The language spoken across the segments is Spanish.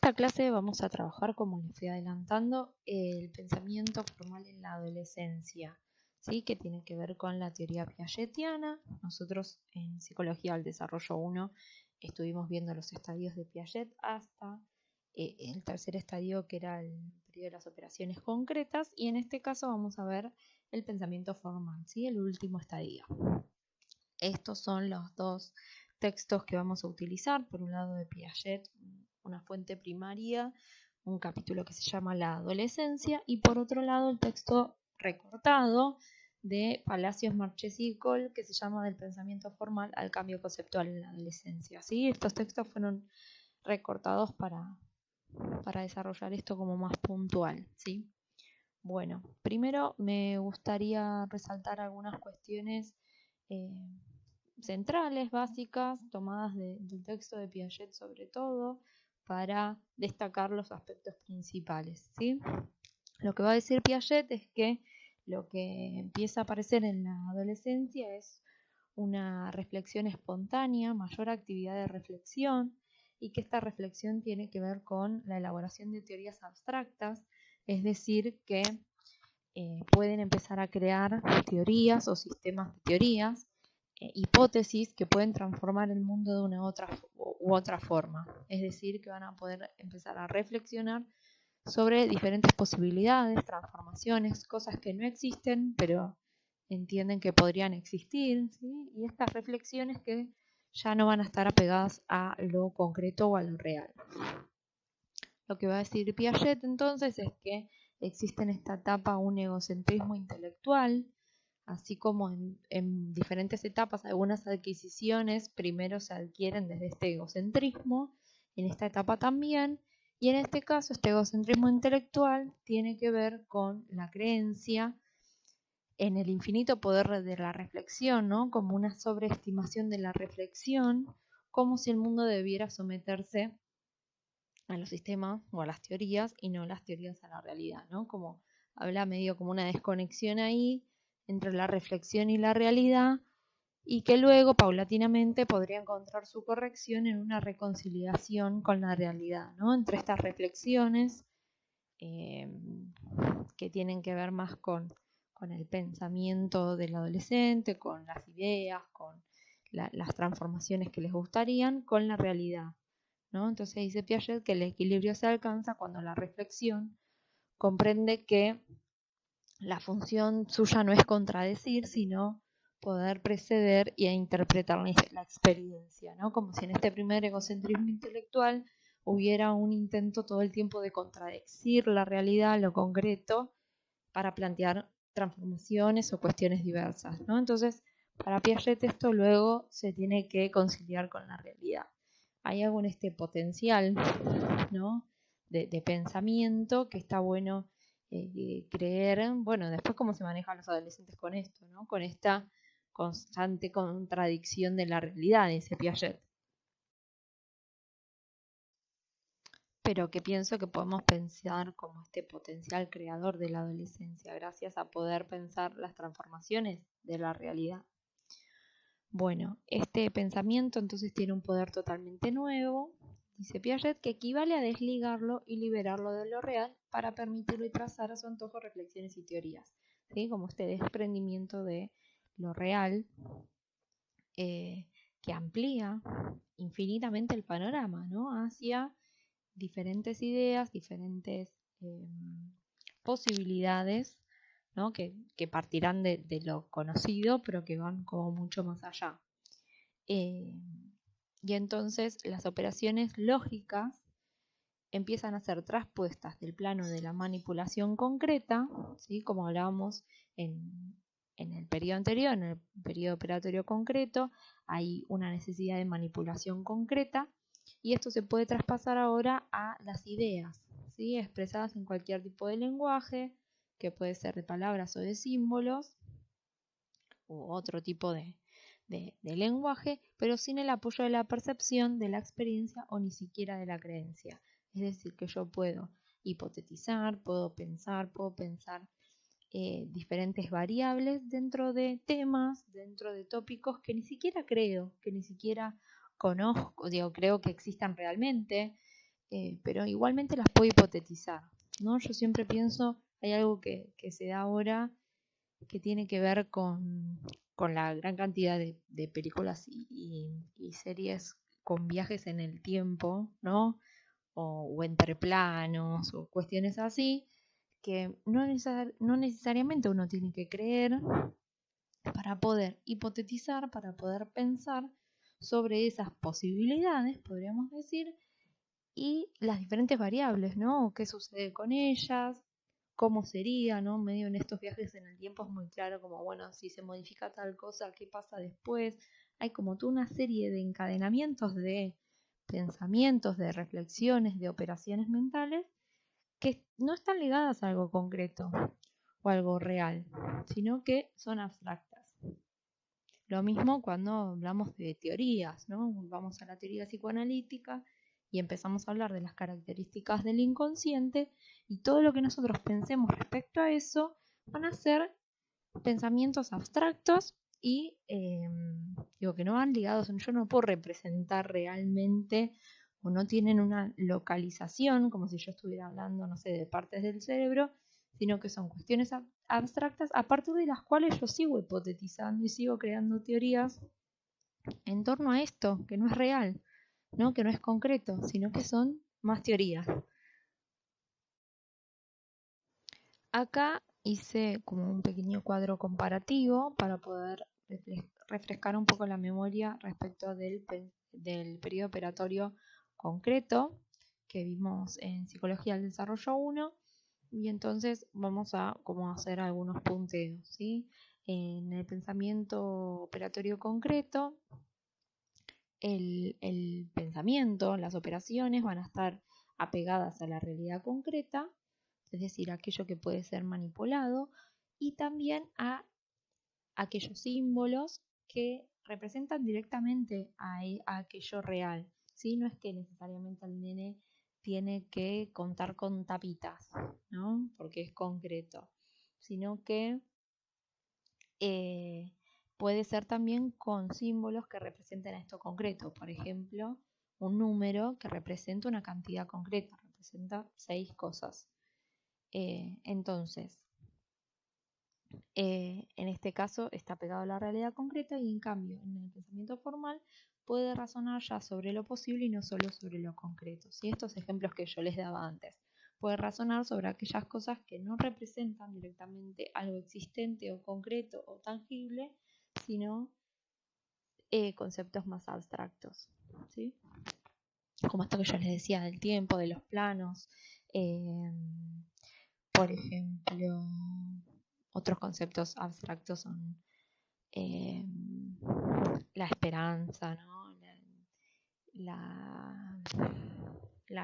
esta clase vamos a trabajar, como les fui adelantando, el pensamiento formal en la adolescencia, ¿sí? Que tiene que ver con la teoría piagetiana. Nosotros en Psicología del Desarrollo 1 estuvimos viendo los estadios de Piaget hasta el tercer estadio, que era el periodo de las operaciones concretas, y en este caso vamos a ver el pensamiento formal, ¿sí? El último estadio. Estos son los dos textos que vamos a utilizar. Por un lado, de Piaget, una fuente primaria, un capítulo que se llama La adolescencia, y por otro lado el texto recortado de Palacios, Marchesi y Cole, que se llama Del pensamiento formal al cambio conceptual en la adolescencia, ¿sí? Estos textos fueron recortados para desarrollar esto como más puntual, ¿sí? Bueno, primero me gustaría resaltar algunas cuestiones centrales, básicas, tomadas del texto de Piaget sobre todo, para destacar los aspectos principales, ¿sí? Lo que va a decir Piaget es que lo que empieza a aparecer en la adolescencia es una reflexión espontánea, mayor actividad de reflexión, y que esta reflexión tiene que ver con la elaboración de teorías abstractas, es decir, que pueden empezar a crear teorías o sistemas de teorías, hipótesis que pueden transformar el mundo de una u otra forma. Es decir, que van a poder empezar a reflexionar sobre diferentes posibilidades, transformaciones, cosas que no existen, pero entienden que podrían existir, ¿sí? Y estas reflexiones que ya no van a estar apegadas a lo concreto o a lo real. Lo que va a decir Piaget entonces es que existe en esta etapa un egocentrismo intelectual, así como en diferentes etapas algunas adquisiciones primero se adquieren desde este egocentrismo, en esta etapa también, y en este caso este egocentrismo intelectual tiene que ver con la creencia en el infinito poder de la reflexión, ¿no? Como una sobreestimación de la reflexión, como si el mundo debiera someterse a los sistemas o a las teorías y no las teorías a la realidad, ¿no? Como habla medio como una desconexión ahí entre la reflexión y la realidad, y que luego paulatinamente podría encontrar su corrección en una reconciliación con la realidad, ¿no? Entre estas reflexiones que tienen que ver más con el pensamiento del adolescente, con las ideas, con las transformaciones que les gustarían, con la realidad, ¿no? Entonces dice Piaget que el equilibrio se alcanza cuando la reflexión comprende que la función suya no es contradecir, sino poder preceder e interpretar la experiencia, ¿no? Como si en este primer egocentrismo intelectual hubiera un intento todo el tiempo de contradecir la realidad, lo concreto, para plantear transformaciones o cuestiones diversas, ¿no? Entonces, para Piaget esto luego se tiene que conciliar con la realidad. Hay algo en este potencial, ¿no? de pensamiento que está bueno creer. Bueno, después cómo se manejan los adolescentes con esto, ¿no? Con esta constante contradicción de la realidad, dice Piaget. Pero que pienso que podemos pensar como este potencial creador de la adolescencia, gracias a poder pensar las transformaciones de la realidad. Bueno, este pensamiento entonces tiene un poder totalmente nuevo, dice Piaget, que equivale a desligarlo y liberarlo de lo real para permitirlo y trazar a su antojo reflexiones y teorías, ¿sí? Como este desprendimiento de lo real que amplía infinitamente el panorama, ¿no? Hacia diferentes ideas, diferentes posibilidades, ¿no? que partirán de lo conocido, pero que van como mucho más allá. Y entonces las operaciones lógicas empiezan a ser traspuestas del plano de la manipulación concreta, ¿sí? Como hablábamos en el periodo anterior, en el periodo operatorio concreto, hay una necesidad de manipulación concreta, y esto se puede traspasar ahora a las ideas, ¿sí? Expresadas en cualquier tipo de lenguaje, que puede ser de palabras o de símbolos, u otro tipo de lenguaje, pero sin el apoyo de la percepción, de la experiencia o ni siquiera de la creencia. Es decir, que yo puedo hipotetizar, puedo pensar diferentes variables dentro de temas, dentro de tópicos que ni siquiera creo, que ni siquiera conozco, creo que existan realmente, pero igualmente las puedo hipotetizar, ¿no? Yo siempre pienso, hay algo que se da ahora que tiene que ver con la gran cantidad de películas y series con viajes en el tiempo, ¿no? O entre planos o cuestiones así, que no necesariamente uno tiene que creer para poder hipotetizar, para poder pensar sobre esas posibilidades, podríamos decir, y las diferentes variables, ¿no? ¿Qué sucede con ellas? ¿Cómo sería, ¿no? Medio en estos viajes en el tiempo es muy claro como, bueno, si se modifica tal cosa, ¿qué pasa después? Hay como toda una serie de encadenamientos de pensamientos, de reflexiones, de operaciones mentales que no están ligadas a algo concreto o algo real, sino que son abstractas. Lo mismo cuando hablamos de teorías, ¿no? Vamos a la teoría psicoanalítica y empezamos a hablar de las características del inconsciente y todo lo que nosotros pensemos respecto a eso van a ser pensamientos abstractos y digo que no van ligados, yo no puedo representar realmente o no tienen una localización como si yo estuviera hablando, no sé, de partes del cerebro, sino que son cuestiones abstractas a partir de las cuales yo sigo hipotetizando y sigo creando teorías en torno a esto, que no es real, ¿no? Que no es concreto, sino que son más teorías. Acá hice como un pequeño cuadro comparativo para poder refrescar un poco la memoria respecto del periodo operatorio concreto que vimos en Psicología del Desarrollo 1 y entonces vamos a como hacer algunos punteos, ¿sí? En el pensamiento operatorio concreto, el pensamiento, las operaciones van a estar apegadas a la realidad concreta, es decir, aquello que puede ser manipulado, y también a aquellos símbolos que representan directamente a aquello real, ¿sí? No es que necesariamente el nene tiene que contar con tapitas, ¿no? Porque es concreto, sino que puede ser también con símbolos que representen esto concreto. Por ejemplo, un número que representa una cantidad concreta, representa 6 cosas. Entonces, en este caso está pegado a la realidad concreta y en cambio en el pensamiento formal puede razonar ya sobre lo posible y no solo sobre lo concreto. ¿Sí? Estos ejemplos que yo les daba antes. Puede razonar sobre aquellas cosas que no representan directamente algo existente o concreto o tangible, sino conceptos más abstractos. ¿Sí? Como esto que yo les decía del tiempo, de los planos. Por ejemplo, otros conceptos abstractos son la esperanza, ¿no? La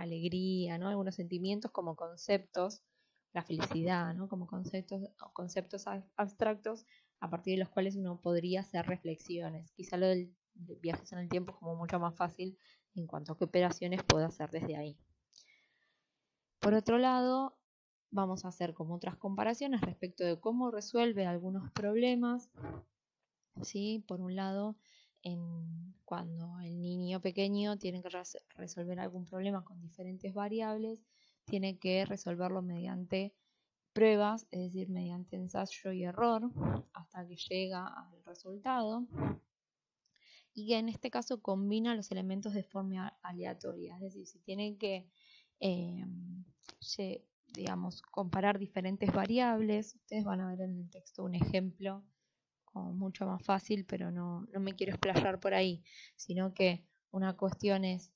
alegría, ¿no? Algunos sentimientos como conceptos, la felicidad, ¿no? Como conceptos abstractos a partir de los cuales uno podría hacer reflexiones. Quizá lo del viajes en el tiempo es como mucho más fácil en cuanto a qué operaciones puedo hacer desde ahí. Por otro lado, vamos a hacer como otras comparaciones respecto de cómo resuelve algunos problemas, ¿sí? Por un lado, cuando el niño pequeño tiene que resolver algún problema con diferentes variables, tiene que resolverlo mediante pruebas, es decir, mediante ensayo y error, hasta que llega al resultado. Y que en este caso combina los elementos de forma aleatoria, es decir, si tiene que digamos, comparar diferentes variables, ustedes van a ver en el texto un ejemplo como mucho más fácil, pero no me quiero explayar por ahí, sino que una cuestión es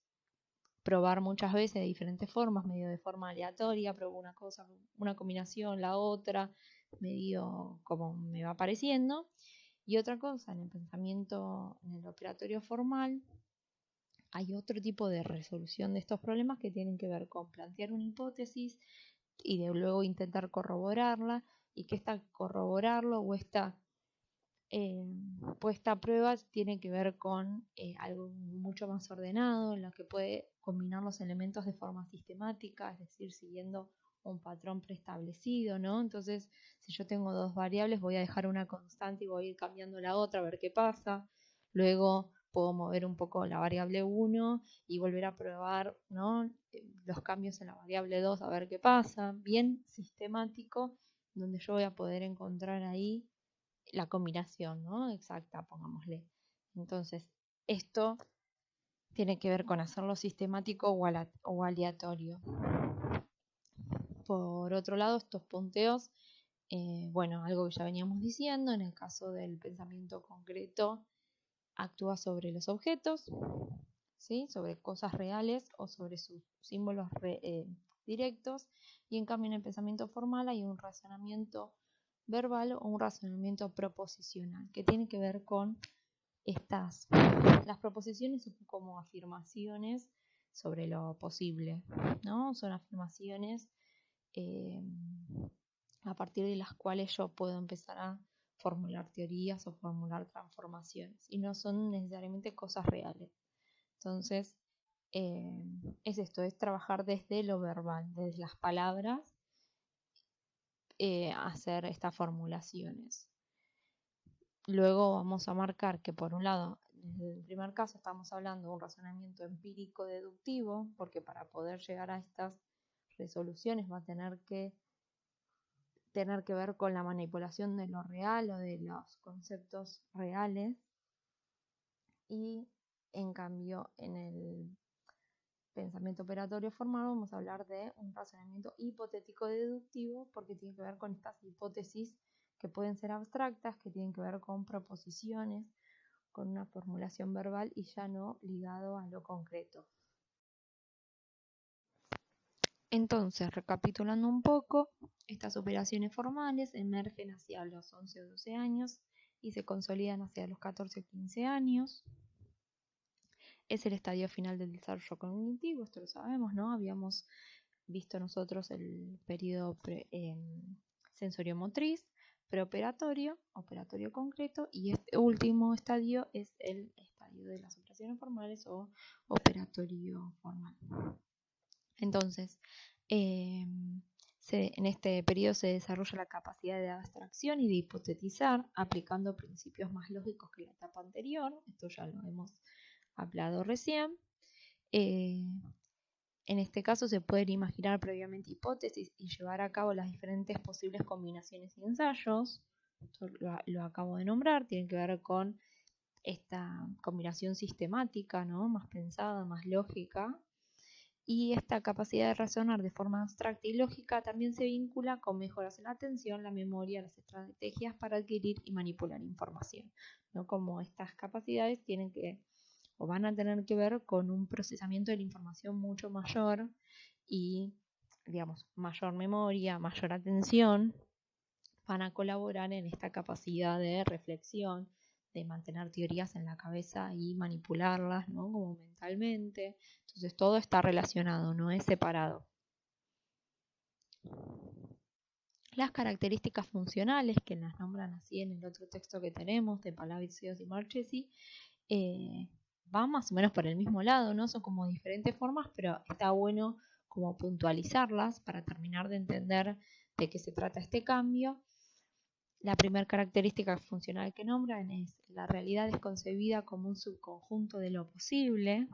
probar muchas veces de diferentes formas, medio de forma aleatoria, pruebo una cosa, una combinación, la otra, medio como me va pareciendo. Y otra cosa, en el pensamiento, en el operatorio formal, hay otro tipo de resolución de estos problemas que tienen que ver con plantear una hipótesis y de luego intentar corroborarla, y que esta corroborarlo o esta puesta a prueba tiene que ver con algo mucho más ordenado, en lo que puede combinar los elementos de forma sistemática, es decir, siguiendo un patrón preestablecido, ¿no? Entonces, si yo tengo dos variables, voy a dejar una constante y voy a ir cambiando la otra a ver qué pasa. Luego puedo mover un poco la variable 1 y volver a probar, ¿no? Los cambios en la variable 2 a ver qué pasa. Bien sistemático, donde yo voy a poder encontrar ahí la combinación, ¿no? Exacta, pongámosle. Entonces, esto tiene que ver con hacerlo sistemático o aleatorio. Por otro lado, estos punteos, bueno, algo que ya veníamos diciendo, en el caso del pensamiento concreto, actúa sobre los objetos, ¿sí? Sobre cosas reales o sobre sus símbolos directos, y en cambio en el pensamiento formal hay un razonamiento verbal o un razonamiento proposicional, que tiene que ver con las proposiciones son como afirmaciones sobre lo posible, ¿no? Son afirmaciones a partir de las cuales yo puedo empezar a formular teorías o formular transformaciones, y no son necesariamente cosas reales. Entonces, es esto, es trabajar desde lo verbal, desde las palabras, hacer estas formulaciones. Luego vamos a marcar que, por un lado, en el primer caso estamos hablando de un razonamiento empírico deductivo, porque para poder llegar a estas resoluciones va a tener que ver con la manipulación de lo real o de los conceptos reales, y en cambio en el pensamiento operatorio formal vamos a hablar de un razonamiento hipotético deductivo, porque tiene que ver con estas hipótesis que pueden ser abstractas, que tienen que ver con proposiciones, con una formulación verbal y ya no ligado a lo concreto. Entonces, recapitulando un poco, estas operaciones formales emergen hacia los 11 o 12 años y se consolidan hacia los 14 o 15 años. Es el estadio final del desarrollo cognitivo, esto lo sabemos, ¿no? Habíamos visto nosotros el periodo sensoriomotriz, preoperatorio, operatorio concreto, y este último estadio es el estadio de las operaciones formales o operatorio formal. Entonces, en este periodo se desarrolla la capacidad de abstracción y de hipotetizar, aplicando principios más lógicos que la etapa anterior. Esto ya lo hemos hablado recién. En este caso se pueden imaginar previamente hipótesis y llevar a cabo las diferentes posibles combinaciones y ensayos. Esto lo acabo de nombrar, tiene que ver con esta combinación sistemática, ¿no? Más pensada, más lógica. Y esta capacidad de razonar de forma abstracta y lógica también se vincula con mejoras en la atención, la memoria, las estrategias para adquirir y manipular información, ¿no? Como estas capacidades tienen que o van a tener que ver con un procesamiento de la información mucho mayor y, digamos, mayor memoria, mayor atención, van a colaborar en esta capacidad de reflexión, de mantener teorías en la cabeza y manipularlas, ¿no? Como mentalmente. Entonces todo está relacionado, no es separado. Las características funcionales, que las nombran así en el otro texto que tenemos, de Palavicios y Marchesi, van más o menos por el mismo lado, ¿no? Son como diferentes formas, pero está bueno como puntualizarlas para terminar de entender de qué se trata este cambio. La primera característica funcional que nombran es: la realidad es concebida como un subconjunto de lo posible.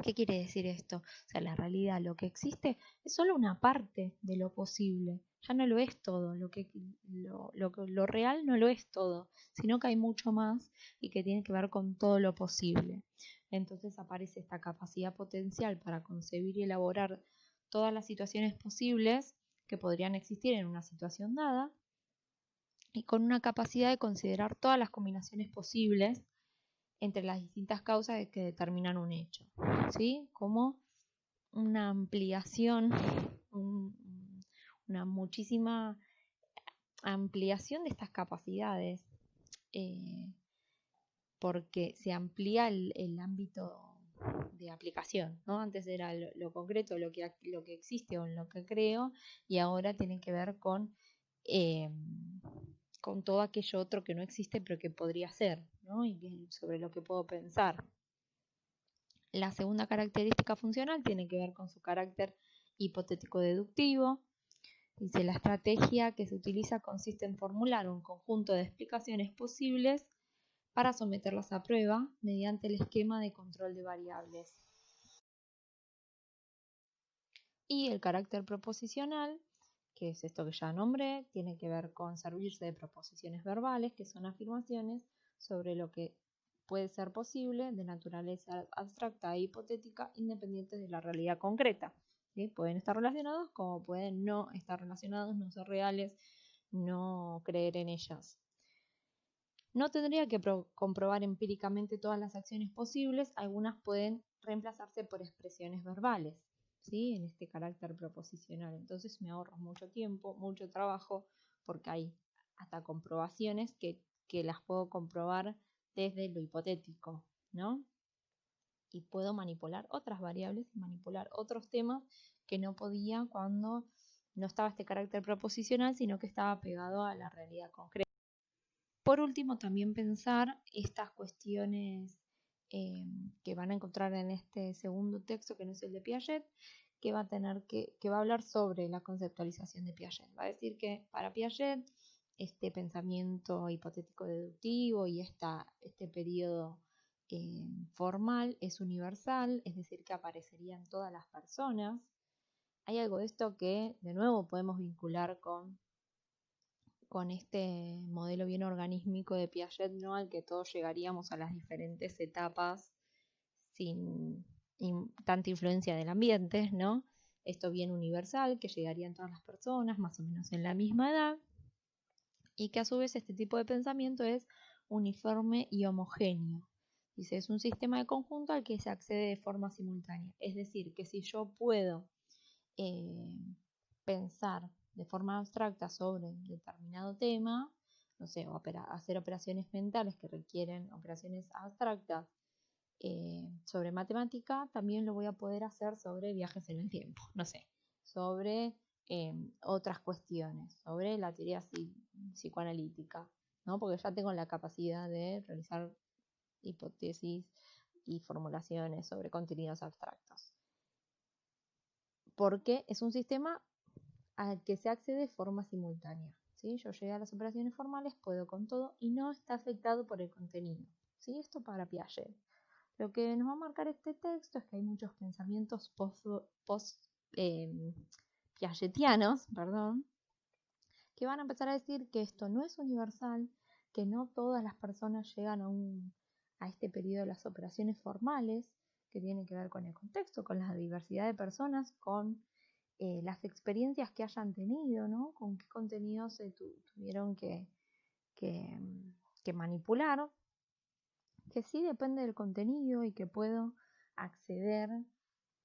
¿Qué quiere decir esto? O sea, la realidad, lo que existe, es solo una parte de lo posible. Ya no lo es todo. Lo real no lo es todo, sino que hay mucho más y que tiene que ver con todo lo posible. Entonces aparece esta capacidad potencial para concebir y elaborar todas las situaciones posibles que podrían existir en una situación dada, y con una capacidad de considerar todas las combinaciones posibles entre las distintas causas que determinan un hecho, ¿sí? Como una ampliación, una muchísima ampliación de estas capacidades, porque se amplía el ámbito de aplicación, ¿no? Antes era lo concreto, lo que existe o en lo que creo, y ahora tiene que ver con todo aquello otro que no existe pero que podría ser, ¿no? Y sobre lo que puedo pensar. La segunda característica funcional tiene que ver con su carácter hipotético deductivo. Dice: la estrategia que se utiliza consiste en formular un conjunto de explicaciones posibles para someterlas a prueba mediante el esquema de control de variables. Y el carácter proposicional, que es esto que ya nombré, tiene que ver con servirse de proposiciones verbales, que son afirmaciones sobre lo que puede ser posible de naturaleza abstracta e hipotética, independientes de la realidad concreta. ¿Sí? Pueden estar relacionados como pueden no estar relacionados, no ser reales, no creer en ellas. No tendría que comprobar empíricamente todas las acciones posibles, algunas pueden reemplazarse por expresiones verbales, ¿sí? En este carácter proposicional. Entonces me ahorro mucho tiempo, mucho trabajo, porque hay hasta comprobaciones que las puedo comprobar desde lo hipotético, ¿no? Y puedo manipular otras variables y manipular otros temas que no podía cuando no estaba este carácter proposicional, sino que estaba pegado a la realidad concreta. Por último, también pensar estas cuestiones que van a encontrar en este segundo texto, que no es el de Piaget, que va a hablar sobre la conceptualización de Piaget. Va a decir que para Piaget este pensamiento hipotético deductivo y este periodo formal es universal, es decir, que aparecería en todas las personas. Hay algo de esto que de nuevo podemos vincular con este modelo bien organísmico de Piaget, ¿no? Al que todos llegaríamos a las diferentes etapas sin tanta influencia del ambiente, ¿no? Esto bien universal, que llegaría en todas las personas, más o menos en la misma edad, y que a su vez este tipo de pensamiento es uniforme y homogéneo. Dice, es un sistema de conjunto al que se accede de forma simultánea. Es decir, que si yo puedo pensar de forma abstracta sobre un determinado tema, no sé, hacer operaciones mentales que requieren operaciones abstractas sobre matemática, también lo voy a poder hacer sobre viajes en el tiempo, no sé, sobre otras cuestiones, sobre la teoría psicoanalítica, ¿no? Porque ya tengo la capacidad de realizar hipótesis y formulaciones sobre contenidos abstractos. Porque es un sistema al que se accede de forma simultánea. ¿Sí? Yo llegué a las operaciones formales, puedo con todo y no está afectado por el contenido. ¿Sí? Esto para Piaget. Lo que nos va a marcar este texto es que hay muchos pensamientos piagetianos, que van a empezar a decir que esto no es universal, que no todas las personas llegan a este periodo de las operaciones formales, que tiene que ver con el contexto, con la diversidad de personas, con las experiencias que hayan tenido, ¿no? Con qué contenidos se tuvieron que manipular, que sí depende del contenido y que puedo acceder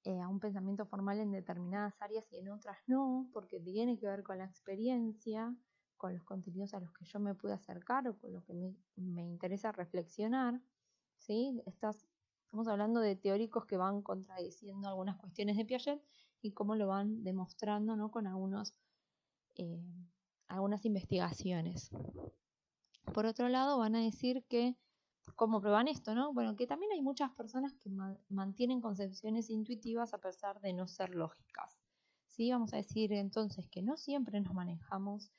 a un pensamiento formal en determinadas áreas y en otras no, porque tiene que ver con la experiencia, con los contenidos a los que yo me pude acercar o con lo que me interesa reflexionar, ¿sí? Estamos hablando de teóricos que van contradiciendo algunas cuestiones de Piaget y cómo lo van demostrando, ¿no? Con algunas investigaciones. Por otro lado, van a decir que, ¿cómo prueban esto, no? Bueno, que también hay muchas personas que mantienen concepciones intuitivas a pesar de no ser lógicas. ¿Sí? Vamos a decir entonces que no siempre nos manejamos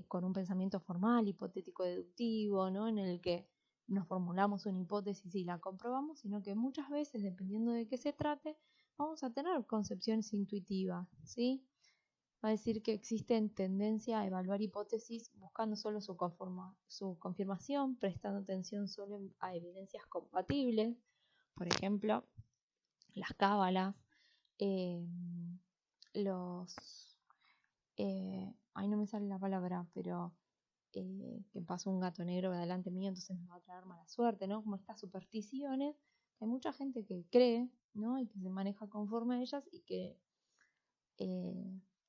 con un pensamiento formal, hipotético, deductivo, ¿no? En el que nos formulamos una hipótesis y la comprobamos, sino que muchas veces, dependiendo de qué se trate, vamos a tener concepciones intuitivas, ¿sí? Va a decir que existe tendencia a evaluar hipótesis buscando solo su confirmación, prestando atención solo a evidencias compatibles, por ejemplo, las cábalas, ahí no me sale la palabra, pero que pasó un gato negro delante mío, entonces me va a traer mala suerte, ¿no? Como estas supersticiones, hay mucha gente que cree, ¿no? Y que se maneja conforme a ellas y que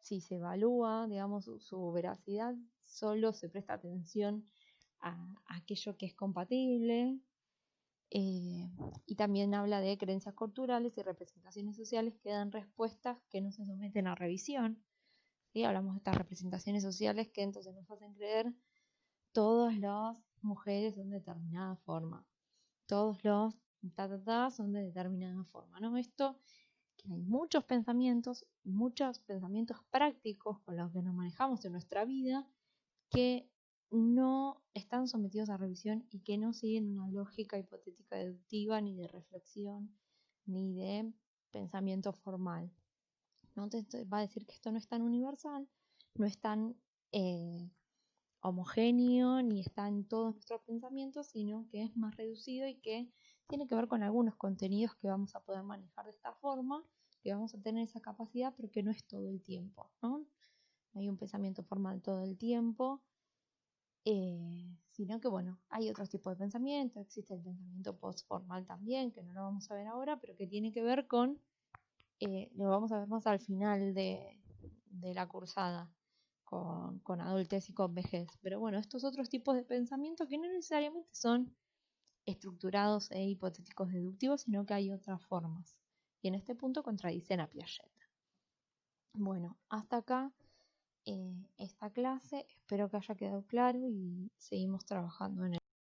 si se evalúa, digamos, su veracidad, solo se presta atención a aquello que es compatible. Y también habla de creencias culturales y representaciones sociales que dan respuestas que no se someten a revisión. ¿Sí? Hablamos de estas representaciones sociales que entonces nos hacen creer todas las mujeres son de determinada forma, todos los son de determinada forma, ¿no? Esto, que hay muchos pensamientos prácticos con los que nos manejamos en nuestra vida, que no están sometidos a revisión y que no siguen una lógica hipotética deductiva, ni de reflexión, ni de pensamiento formal. ¿No? Entonces va a decir que esto no es tan universal, no es tan homogéneo, ni está en todos nuestros pensamientos, sino que es más reducido y que tiene que ver con algunos contenidos que vamos a poder manejar de esta forma, que vamos a tener esa capacidad, pero que no es todo el tiempo, ¿no? No hay un pensamiento formal todo el tiempo, sino que, bueno, hay otros tipos de pensamiento. Existe el pensamiento postformal también, que no lo vamos a ver ahora, pero que tiene que ver con, lo vamos a ver más al final de la cursada, con adultez y con vejez. Pero bueno, estos otros tipos de pensamiento que no necesariamente son estructurados e hipotéticos deductivos, sino que hay otras formas. Y en este punto contradicen a Piaget. Bueno, hasta acá esta clase. Espero que haya quedado claro y seguimos trabajando en